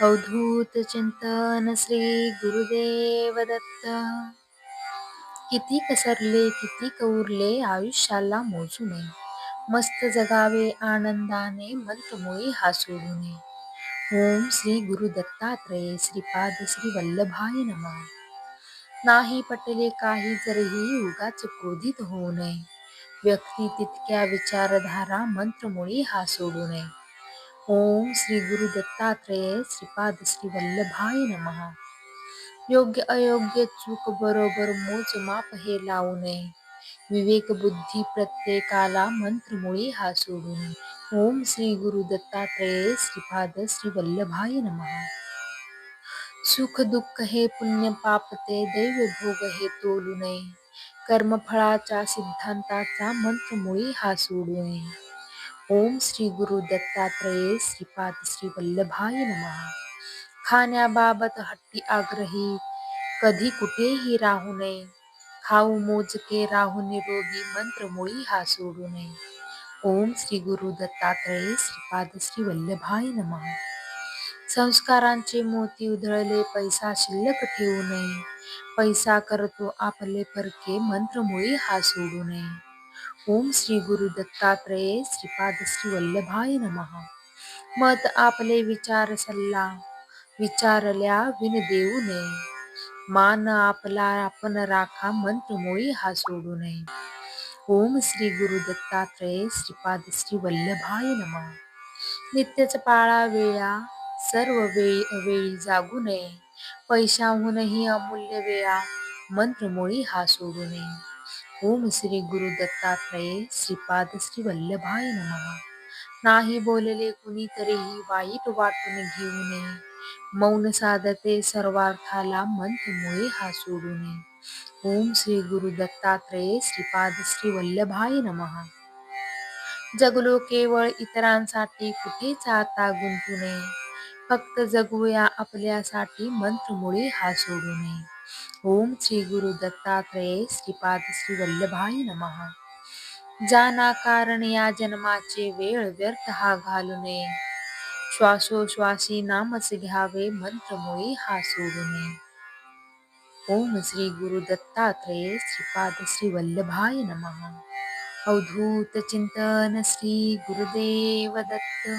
अवधूत चिंतन श्री गुरुदेव दत्त. किती कसरले किती उरले आयुष्याला मोजू नये. मस्त जगावे आनंदाने मंत्रमुळे हा सोडू नये. ओम श्री गुरु दत्तात्रय श्रीपाद श्री वल्लभाय नमः. नाही पटले काही जरही उगाच क्रोधित होऊ नये. व्यक्ती तितक्या विचारधारा मंत्रमुळे हा सोडू नये. ओम श्री गुरु दत्तात्रय श्रीपाद श्री वल्लभाय नमः. योग्य अयोग्य चूक बरोबर मोजमाप हे लावू नये. विवेक बुद्धी प्रत्येकाला मंत्रमुळे हा सोडू नये. ओम श्री गुरु दत्तात्रय श्रीपाद श्री वल्लभाय नमः. सुख दुःख हे पुण्य पाप ते दैव भोग हे तोलू नये. कर्मफळाच्या सिद्धांताचा मंत्रमुळे हा सोडू नये. ओम श्री गुरु दत्तात्रय श्रीपाद श्री वल्लभाय नमः. खाण्याबाबत हट्टी आग्रही कधी कुठेही राहू नये. खाऊ मोजके राहू निरोगी मंत्रमुळे हा सोडू नये. ओम श्री गुरु दत्तात्रय श्रीपाद श्री वल्लभाय नमः. संस्कारांचे मोती उधळले पैसा शिल्लक ठेवू नये. पैसा करतो आपले परके मंत्रमुळे हा सोडू नये. ओम श्री गुरु दत्तात्रय श्रीपाद श्री वल्लभाय नमः. मत आपले विचार सल्ला विचारल्या विन देऊ नये. मान आपला आपण राखा मंत्रमुळे हा सोडू नये. ओम श्री गुरु दत्तात्रय श्रीपाद श्री वल्लभाय नमः. नित्यच पाळा वेळा सर्व वेळी जागू नये. पैशाहूनही अमूल्य वेळा मंत्रमुळे हा सोडू नये. ओम श्री गुरु दत्तात्रय श्रीपाद श्री वल्लभाय नमः. नाही बोलले कुणी तरीही वाईट वाटून घेऊ नये. मौन साधते सर्वार्थाला मंत्रमुळे हा सोडू नये. ओम श्री गुरु दत्तात्रय श्रीपाद श्री वल्लभाय नमः. जगलो केवळ इतरांसाठी कुठेच आता गुंतू नये. फक्त जगूया आपल्यासाठी मंत्रमुळे हा सोडू नये. ओम श्री गुरु दत्तात्रय श्रीपाद श्री वल्लभाय नमः. जाना कारण या जन्माचे वेळ व्यर्थ हा घालू नये. श्वासोश्वासी नामच घ्यावे मंत्रमुळे हा सोडू नये. ओम श्री गुरु दत्तात्रय श्रीपाद श्री वल्लभाय नमः. अवधूत चिंतन श्री गुरुदेव दत्त.